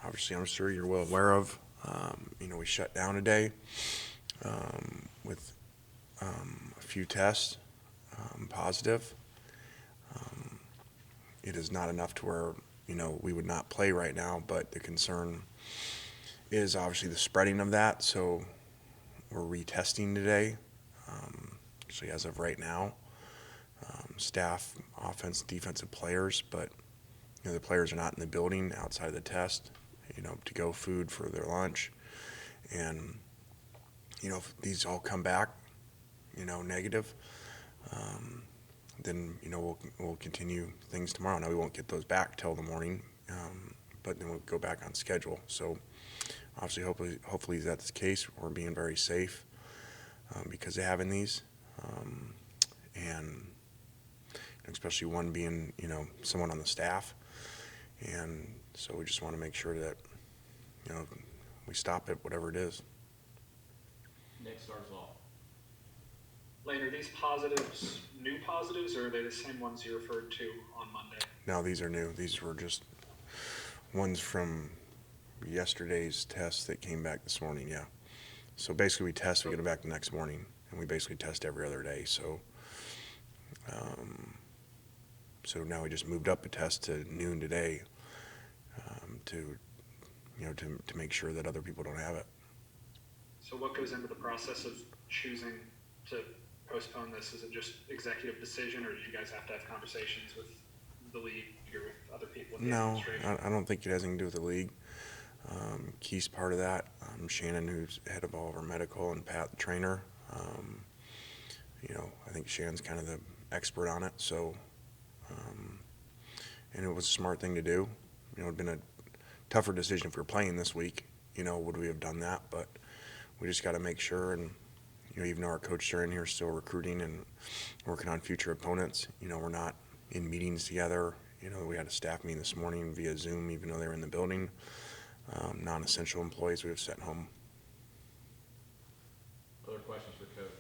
obviously I'm sure you're well aware of, we shut down today with a few tests positive. Um, it is not enough to where, we would not play right now, but the concern is obviously the spreading of that. So we're retesting today, actually as of right now, staff, offense, defensive players, but the players are not in the building outside of the test, to go food for their lunch. And, if these all come back, negative, then, we'll continue things tomorrow. Now we won't get those back till the morning, but then we'll go back on schedule. So obviously, hopefully that's the case. We're being very safe because of having these. And especially one being, someone on the staff. And so we just want to make sure that, we stop it, whatever it is. Nick starts off. Lane, are these positives new positives, or are they the same ones you referred to on Monday? No, these are new. These were just ones from yesterday's test that came back this morning, yeah. So basically we test, we get it back the next morning, and we basically test every other day. So so now we just moved up a test to noon today to make sure that other people don't have it. So what goes into the process of choosing to postpone this? Is it just executive decision, or do you guys have to have conversations with the league or with other people in the No, administration? I don't think it has anything to do with the league. Key's part of that. Shannon, who's head of all of our medical, and Pat, the trainer. I think Shannon's kind of the expert on it. So, and it was a smart thing to do. It'd been a tougher decision if we were playing this week. Would we have done that? But we just got to make sure. And even though our coaches are in here still recruiting and working on future opponents, we're not in meetings together. We had a staff meeting this morning via Zoom, even though they were in the building. Non-essential employees we have sent home. Other questions for Coach?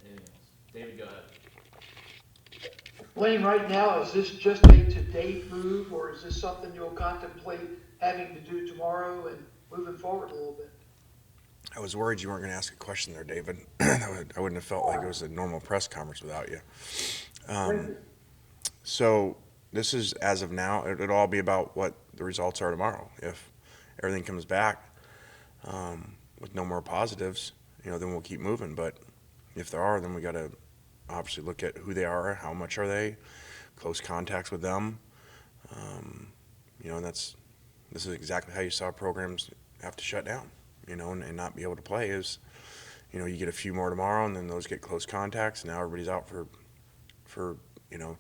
Anything else? David, go ahead. Lane, right now, is this just a to-date move, or is this something you'll contemplate having to do tomorrow and moving forward a little bit? I was worried you weren't going to ask a question there, David. I wouldn't have felt like it was a normal press conference without you. So this is, as of now, it'll all be about what the results are tomorrow. If everything comes back with no more positives, then we'll keep moving. But if there are, then we got to obviously look at who they are, how much are they, close contacts with them. And this is exactly how you saw programs have to shut down, and not be able to play is, you get a few more tomorrow, and then those get close contacts, and now everybody's out for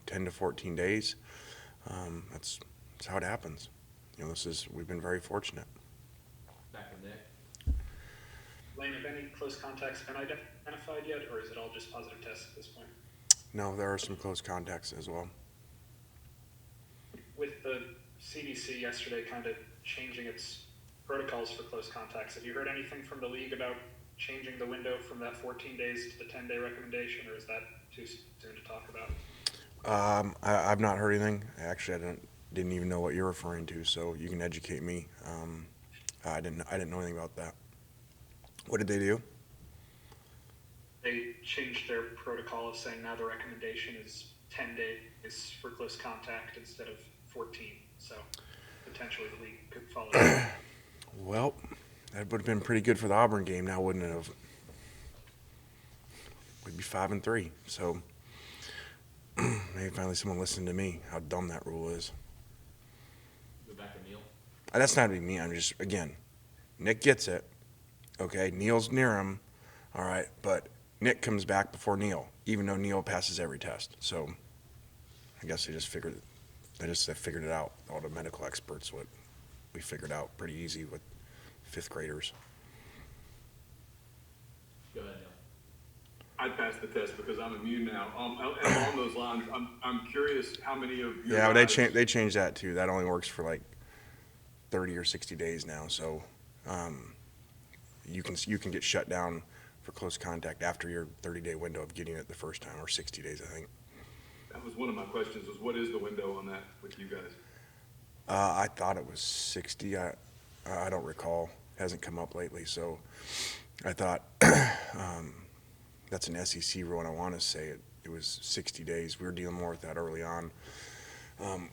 10 to 14 days. That's how it happens. We've been very fortunate. Back to Nick. Lane, have any close contacts been identified yet, or is it all just positive tests at this point? No, there are some close contacts as well. With the CDC yesterday kind of changing its protocols for close contacts, have you heard anything from the league about changing the window from that 14 days to the 10-day recommendation, or is that too soon to talk about? I've not heard anything. Actually, I didn't even know what you're referring to, so you can educate me. I didn't know anything about that. What did they do? They changed their protocol of saying now the recommendation is 10 days for close contact instead of 14. So potentially the league could follow that. Well, that would have been pretty good for the Auburn game now, wouldn't it have? We'd be 5-3. So maybe finally someone listened to me, how dumb that rule is. Go back to Neil. That's not me. I'm just, again, Nick gets it. Okay, Neil's near him. All right, but Nick comes back before Neil, even though Neil passes every test. So I guess they figured it out. All the medical experts, what we figured out pretty easy with fifth graders. Go ahead, Neil. I passed the test because I'm immune now. And along those lines, I'm curious how many of your Yeah, guys, they changed that too. That only works for like 30 or 60 days now. So you can get shut down for close contact after your 30-day window of getting it the first time, or 60 days, I think. That was one of my questions, was what is the window on that with you guys? I thought it was 60. I don't recall. Hasn't come up lately, so I thought that's an SEC rule, and I want to say it was 60 days. We were dealing more with that early on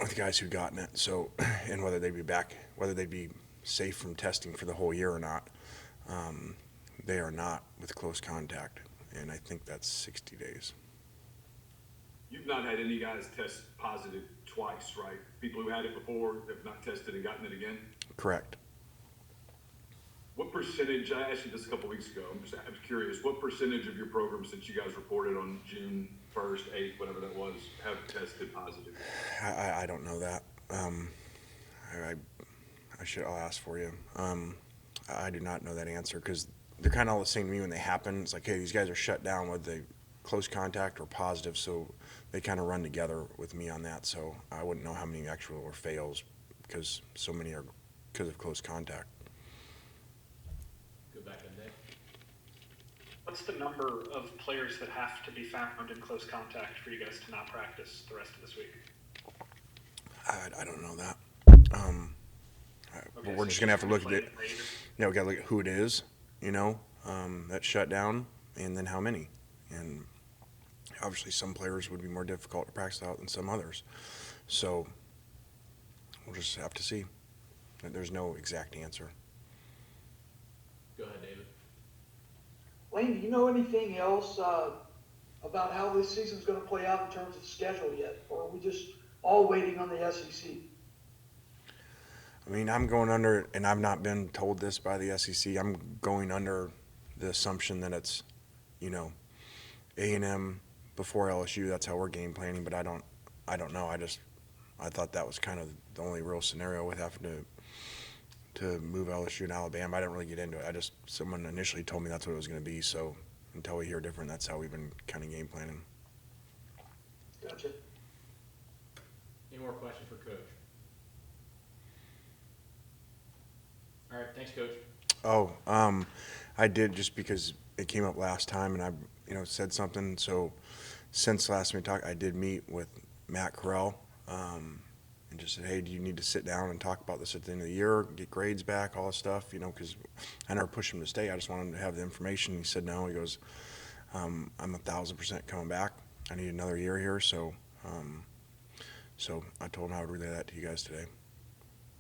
with guys who'd gotten it. So, and whether they'd be back, whether they'd be safe from testing for the whole year or not, they are not with close contact, and I think that's 60 days. You've not had any guys test positive twice, right? People who had it before have not tested and gotten it again? Correct. What percentage, I asked you this a couple weeks ago, I'm curious, what percentage of your program since you guys reported on June 1st, 8th, whatever that was, have tested positive? I don't know that. I'll ask for you. I do not know that answer because they're kind of all the same to me when they happen. It's like, hey, these guys are shut down whether they close contact or positive, so they kind of run together with me on that. So I wouldn't know how many actual or fails because so many are because of close contact. Go back to Nick. What's the number of players that have to be found in close contact for you guys to not practice the rest of this week? I don't know that. But Okay, we're so just gonna have to look at play it. later. Yeah, we gotta look at who it is, that shut down, and then how many. And obviously, some players would be more difficult to practice out than some others. So we'll just have to see. There's no exact answer. Go ahead, David. Lane, do you know anything else, about how this season's gonna play out in terms of schedule yet? Or are we just all waiting on the SEC? I mean, I'm going under, and I've not been told this by the SEC. I'm going under the assumption that it's, A&M before LSU. That's how we're game planning. But I don't know. I thought that was kind of the only real scenario with having to move LSU and Alabama. I didn't really get into it. Someone initially told me that's what it was going to be. So until we hear different, that's how we've been kind of game planning. Gotcha. Any more questions for Coach? All right, thanks, Coach. Oh, I did just because it came up last time and I, said something. So since last we talked, I did meet with Matt Corral and just said, hey, do you need to sit down and talk about this at the end of the year, get grades back, all this stuff, because I never pushed him to stay. I just wanted him to have the information. He said no. He goes, I'm 1,000% coming back. I need another year here. So I told him I would relay that to you guys today.